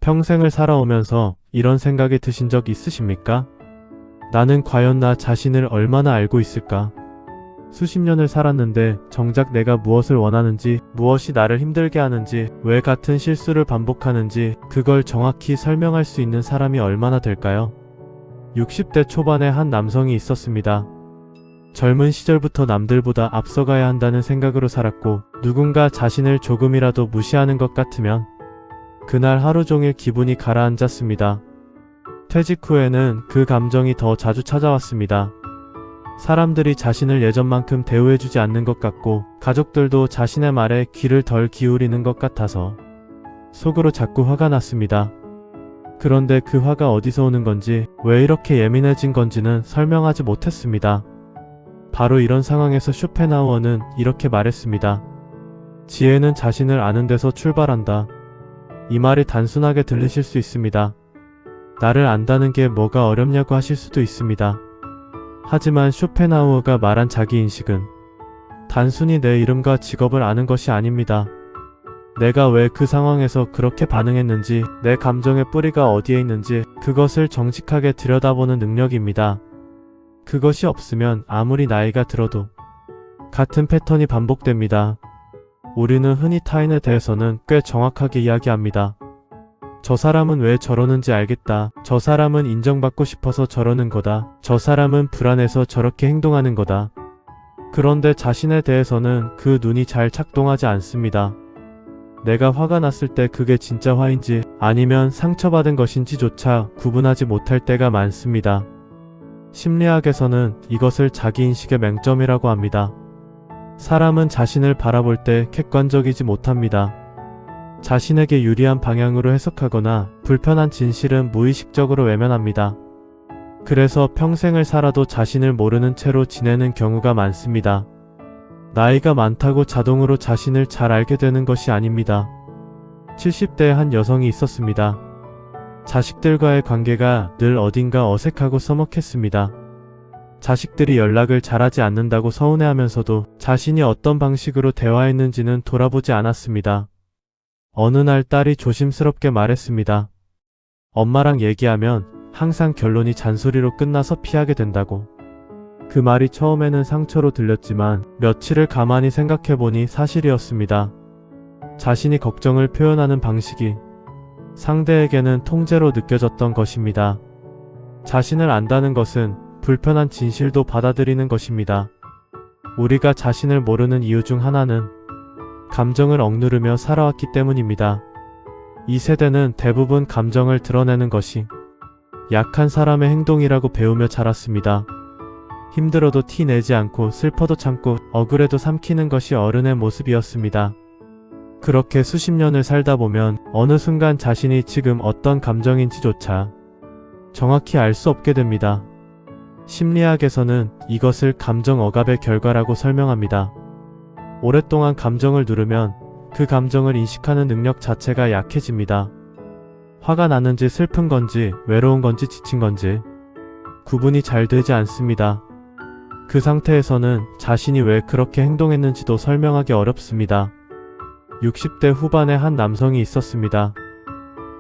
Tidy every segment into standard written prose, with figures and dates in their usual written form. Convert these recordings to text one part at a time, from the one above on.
평생을 살아오면서 이런 생각이 드신 적 있으십니까? 나는 과연 나 자신을 얼마나 알고 있을까? 수십 년을 살았는데 정작 내가 무엇을 원하는지, 무엇이 나를 힘들게 하는지, 왜 같은 실수를 반복하는지 그걸 정확히 설명할 수 있는 사람이 얼마나 될까요? 60대 초반에 한 남성이 있었습니다. 젊은 시절부터 남들보다 앞서가야 한다는 생각으로 살았고 누군가 자신을 조금이라도 무시하는 것 같으면 그날 하루 종일 기분이 가라앉았습니다. 퇴직 후에는 그 감정이 더 자주 찾아왔습니다. 사람들이 자신을 예전만큼 대우해주지 않는 것 같고 가족들도 자신의 말에 귀를 덜 기울이는 것 같아서 속으로 자꾸 화가 났습니다. 그런데 그 화가 어디서 오는 건지, 왜 이렇게 예민해진 건지는 설명하지 못했습니다. 바로 이런 상황에서 쇼펜하우어는 이렇게 말했습니다. 지혜는 자신을 아는 데서 출발한다. 이 말이 단순하게 들리실 수 있습니다. 나를 안다는 게 뭐가 어렵냐고 하실 수도 있습니다. 하지만 쇼펜하우어가 말한 자기인식은 단순히 내 이름과 직업을 아는 것이 아닙니다. 내가 왜 그 상황에서 그렇게 반응했는지, 내 감정의 뿌리가 어디에 있는지 그것을 정직하게 들여다보는 능력입니다. 그것이 없으면 아무리 나이가 들어도 같은 패턴이 반복됩니다. 우리는 흔히 타인에 대해서는 꽤 정확하게 이야기합니다. 저 사람은 왜 저러는지 알겠다. 저 사람은 인정받고 싶어서 저러는 거다. 저 사람은 불안해서 저렇게 행동하는 거다. 그런데 자신에 대해서는 그 눈이 잘 작동하지 않습니다. 내가 화가 났을 때 그게 진짜 화인지 아니면 상처받은 것인지조차 구분하지 못할 때가 많습니다. 심리학에서는 이것을 자기인식의 맹점이라고 합니다. 사람은 자신을 바라볼 때 객관적이지 못합니다. 자신에게 유리한 방향으로 해석하거나 불편한 진실은 무의식적으로 외면합니다. 그래서 평생을 살아도 자신을 모르는 채로 지내는 경우가 많습니다. 나이가 많다고 자동으로 자신을 잘 알게 되는 것이 아닙니다. 70대의 한 여성이 있었습니다. 자식들과의 관계가 늘 어딘가 어색하고 서먹했습니다. 자식들이 연락을 잘하지 않는다고 서운해하면서도 자신이 어떤 방식으로 대화했는지는 돌아보지 않았습니다. 어느 날 딸이 조심스럽게 말했습니다. 엄마랑 얘기하면 항상 결론이 잔소리로 끝나서 피하게 된다고. 그 말이 처음에는 상처로 들렸지만 며칠을 가만히 생각해보니 사실이었습니다. 자신이 걱정을 표현하는 방식이 상대에게는 통제로 느껴졌던 것입니다. 자신을 안다는 것은 불편한 진실도 받아들이는 것입니다. 우리가 자신을 모르는 이유 중 하나는 감정을 억누르며 살아왔기 때문입니다. 이 세대는 대부분 감정을 드러내는 것이 약한 사람의 행동이라고 배우며 자랐습니다. 힘들어도 티 내지 않고 슬퍼도 참고 억울해도 삼키는 것이 어른의 모습이었습니다. 그렇게 수십 년을 살다 보면 어느 순간 자신이 지금 어떤 감정인지조차 정확히 알 수 없게 됩니다. 심리학에서는 이것을 감정 억압의 결과라고 설명합니다. 오랫동안 감정을 누르면 그 감정을 인식하는 능력 자체가 약해집니다. 화가 나는지 슬픈 건지 외로운 건지 지친 건지 구분이 잘 되지 않습니다. 그 상태에서는 자신이 왜 그렇게 행동했는지도 설명하기 어렵습니다. 60대 후반의 한 남성이 있었습니다.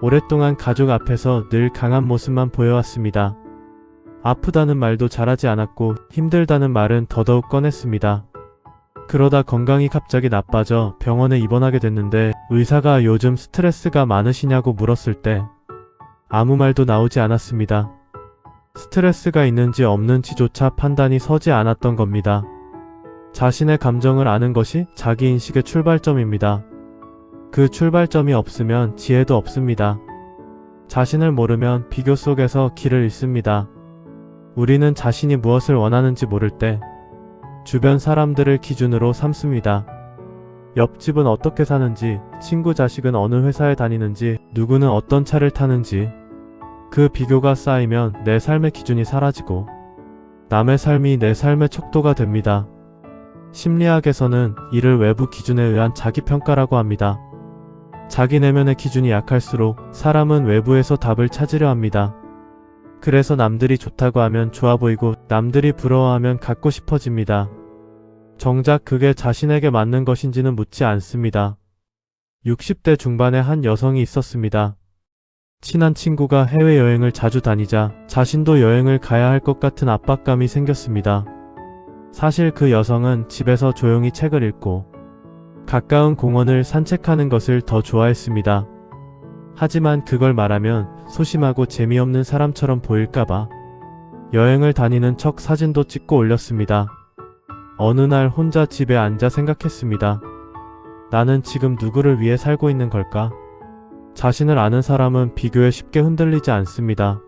오랫동안 가족 앞에서 늘 강한 모습만 보여왔습니다. 아프다는 말도 잘하지 않았고 힘들다는 말은 더더욱 꺼냈습니다. 그러다 건강이 갑자기 나빠져 병원에 입원하게 됐는데 의사가 요즘 스트레스가 많으시냐고 물었을 때 아무 말도 나오지 않았습니다. 스트레스가 있는지 없는지조차 판단이 서지 않았던 겁니다. 자신의 감정을 아는 것이 자기인식의 출발점입니다. 그 출발점이 없으면 지혜도 없습니다. 자신을 모르면 비교 속에서 길을 잃습니다. 우리는 자신이 무엇을 원하는지 모를 때 주변 사람들을 기준으로 삼습니다. 옆집은 어떻게 사는지, 친구 자식은 어느 회사에 다니는지, 누구는 어떤 차를 타는지 그 비교가 쌓이면 내 삶의 기준이 사라지고 남의 삶이 내 삶의 척도가 됩니다. 심리학에서는 이를 외부 기준에 의한 자기평가라고 합니다. 자기 내면의 기준이 약할수록 사람은 외부에서 답을 찾으려 합니다. 그래서 남들이 좋다고 하면 좋아 보이고 남들이 부러워하면 갖고 싶어집니다. 정작 그게 자신에게 맞는 것인지는 묻지 않습니다. 60대 중반의 한 여성이 있었습니다. 친한 친구가 해외여행을 자주 다니자 자신도 여행을 가야 할 것 같은 압박감이 생겼습니다. 사실 그 여성은 집에서 조용히 책을 읽고 가까운 공원을 산책하는 것을 더 좋아했습니다. 하지만 그걸 말하면 소심하고 재미없는 사람처럼 보일까봐 여행을 다니는 척 사진도 찍고 올렸습니다. 어느 날 혼자 집에 앉아 생각했습니다. 나는 지금 누구를 위해 살고 있는 걸까? 자신을 아는 사람은 비교에 쉽게 흔들리지 않습니다.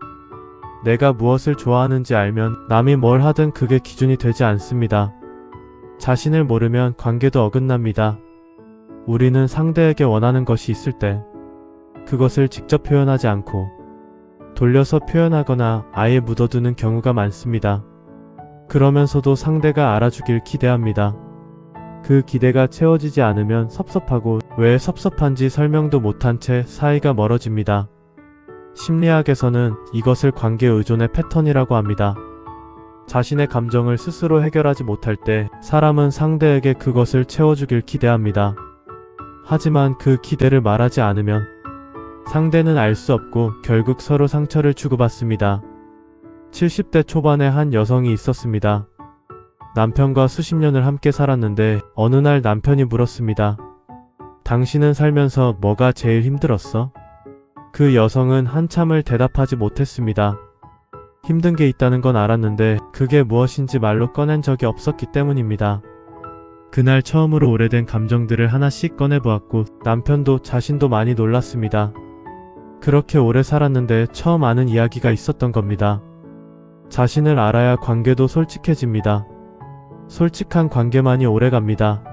내가 무엇을 좋아하는지 알면 남이 뭘 하든 그게 기준이 되지 않습니다. 자신을 모르면 관계도 어긋납니다. 우리는 상대에게 원하는 것이 있을 때 그것을 직접 표현하지 않고 돌려서 표현하거나 아예 묻어두는 경우가 많습니다. 그러면서도 상대가 알아주길 기대합니다. 그 기대가 채워지지 않으면 섭섭하고 왜 섭섭한지 설명도 못한 채 사이가 멀어집니다. 심리학에서는 이것을 관계 의존의 패턴이라고 합니다. 자신의 감정을 스스로 해결하지 못할 때 사람은 상대에게 그것을 채워주길 기대합니다. 하지만 그 기대를 말하지 않으면 상대는 알 수 없고 결국 서로 상처를 주고받습니다. 70대 초반의 한 여성이 있었습니다. 남편과 수십 년을 함께 살았는데 어느 날 남편이 물었습니다. 당신은 살면서 뭐가 제일 힘들었어? 그 여성은 한참을 대답하지 못했습니다. 힘든 게 있다는 건 알았는데 그게 무엇인지 말로 꺼낸 적이 없었기 때문입니다. 그날 처음으로 오래된 감정들을 하나씩 꺼내보았고 남편도 자신도 많이 놀랐습니다. 그렇게 오래 살았는데 처음 아는 이야기가 있었던 겁니다. 자신을 알아야 관계도 솔직해집니다. 솔직한 관계만이 오래갑니다.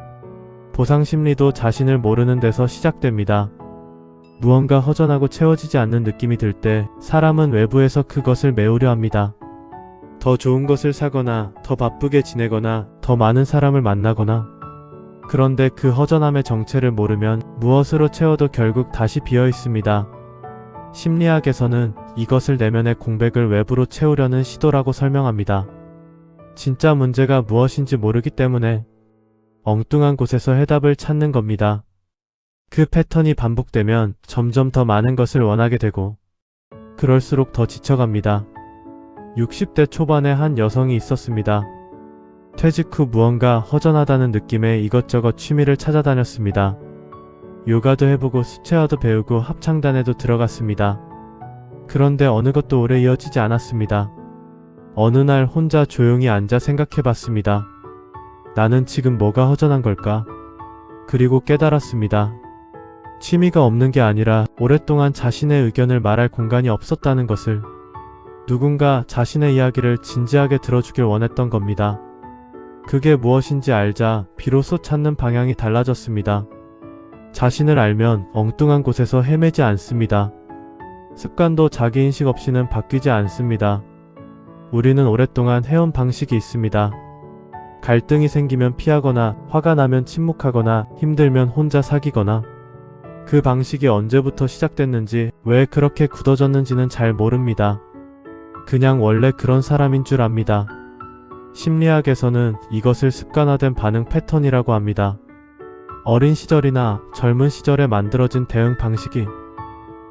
보상심리도 자신을 모르는 데서 시작됩니다. 무언가 허전하고 채워지지 않는 느낌이 들 때 사람은 외부에서 그것을 메우려 합니다. 더 좋은 것을 사거나 더 바쁘게 지내거나 더 많은 사람을 만나거나. 그런데 그 허전함의 정체를 모르면 무엇으로 채워도 결국 다시 비어 있습니다. 심리학에서는 이것을 내면의 공백을 외부로 채우려는 시도라고 설명합니다. 진짜 문제가 무엇인지 모르기 때문에 엉뚱한 곳에서 해답을 찾는 겁니다. 그 패턴이 반복되면 점점 더 많은 것을 원하게 되고 그럴수록 더 지쳐갑니다. 60대 초반의 한 여성이 있었습니다. 퇴직 후 무언가 허전하다는 느낌에 이것저것 취미를 찾아다녔습니다. 요가도 해보고 수채화도 배우고 합창단에도 들어갔습니다. 그런데 어느 것도 오래 이어지지 않았습니다. 어느 날 혼자 조용히 앉아 생각해봤습니다. 나는 지금 뭐가 허전한 걸까? 그리고 깨달았습니다. 취미가 없는 게 아니라 오랫동안 자신의 의견을 말할 공간이 없었다는 것을, 누군가 자신의 이야기를 진지하게 들어주길 원했던 겁니다. 그게 무엇인지 알자 비로소 찾는 방향이 달라졌습니다. 자신을 알면 엉뚱한 곳에서 헤매지 않습니다. 습관도 자기인식 없이는 바뀌지 않습니다. 우리는 오랫동안 해온 방식이 있습니다. 갈등이 생기면 피하거나, 화가 나면 침묵하거나, 힘들면 혼자 사귀거나. 그 방식이 언제부터 시작됐는지, 왜 그렇게 굳어졌는지는 잘 모릅니다. 그냥 원래 그런 사람인 줄 압니다. 심리학에서는 이것을 습관화된 반응 패턴이라고 합니다. 어린 시절이나 젊은 시절에 만들어진 대응 방식이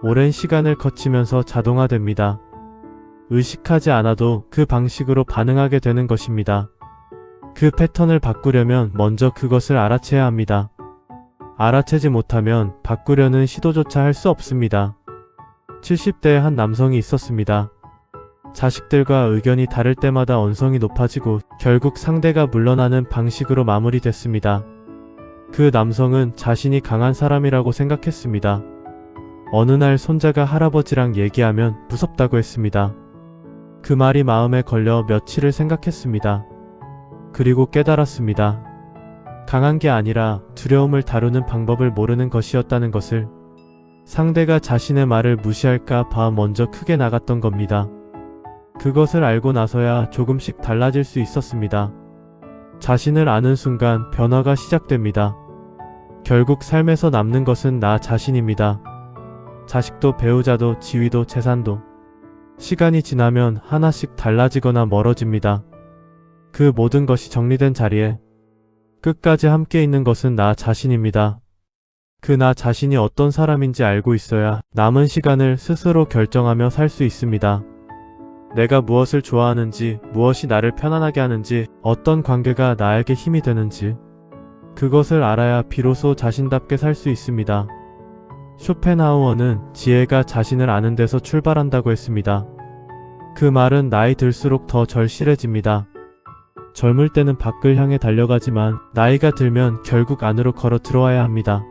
오랜 시간을 거치면서 자동화됩니다. 의식하지 않아도 그 방식으로 반응하게 되는 것입니다. 그 패턴을 바꾸려면 먼저 그것을 알아채야 합니다. 알아채지 못하면 바꾸려는 시도조차 할 수 없습니다. 70대의 한 남성이 있었습니다. 자식들과 의견이 다를 때마다 언성이 높아지고 결국 상대가 물러나는 방식으로 마무리됐습니다. 그 남성은 자신이 강한 사람이라고 생각했습니다. 어느 날 손자가 할아버지랑 얘기하면 무섭다고 했습니다. 그 말이 마음에 걸려 며칠을 생각했습니다. 그리고 깨달았습니다. 강한 게 아니라 두려움을 다루는 방법을 모르는 것이었다는 것을. 상대가 자신의 말을 무시할까 봐 먼저 크게 나갔던 겁니다. 그것을 알고 나서야 조금씩 달라질 수 있었습니다. 자신을 아는 순간 변화가 시작됩니다. 결국 삶에서 남는 것은 나 자신입니다. 자식도 배우자도 지위도 재산도. 시간이 지나면 하나씩 달라지거나 멀어집니다. 그 모든 것이 정리된 자리에 끝까지 함께 있는 것은 나 자신입니다. 그 나 자신이 어떤 사람인지 알고 있어야 남은 시간을 스스로 결정하며 살 수 있습니다. 내가 무엇을 좋아하는지, 무엇이 나를 편안하게 하는지, 어떤 관계가 나에게 힘이 되는지, 그것을 알아야 비로소 자신답게 살 수 있습니다. 쇼펜하우어는 지혜가 자신을 아는 데서 출발한다고 했습니다. 그 말은 나이 들수록 더 절실해집니다. 젊을 때는 밖을 향해 달려가지만 나이가 들면 결국 안으로 걸어 들어와야 합니다.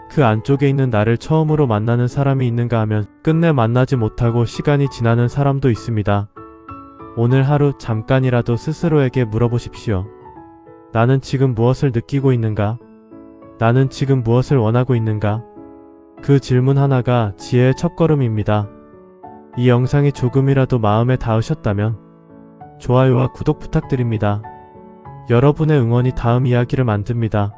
그 안쪽에 있는 나를 처음으로 만나는 사람이 있는가 하면 끝내 만나지 못하고 시간이 지나는 사람도 있습니다. 오늘 하루 잠깐이라도 스스로에게 물어보십시오. 나는 지금 무엇을 느끼고 있는가? 나는 지금 무엇을 원하고 있는가? 그 질문 하나가 지혜의 첫걸음입니다. 이 영상이 조금이라도 마음에 닿으셨다면 좋아요와 구독 부탁드립니다. 여러분의 응원이 다음 이야기를 만듭니다.